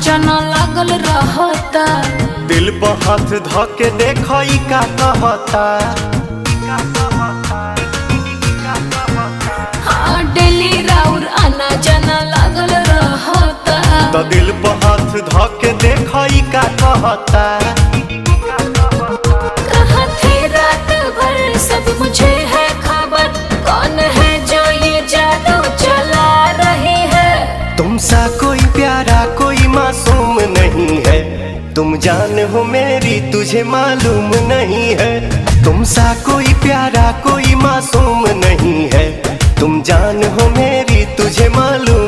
जाना लागल रहता। दिल पर हाथ धके देखो ई का कहता। हाँ डेली राउर आना जाना लागल रहता। तो दिल पर हाथ धके देखो ई का कहता। कहाँ थे रात भर सब मुझे है खबर, कौन है जो ये जादू चला रही है। तुमसा कोई प्यारा कोई मासूम नहीं है, तुम जान हो मेरी तुझे मालूम नहीं है। तुमसा कोई प्यारा कोई मासूम नहीं है, तुम जान हो मेरी तुझे मालूम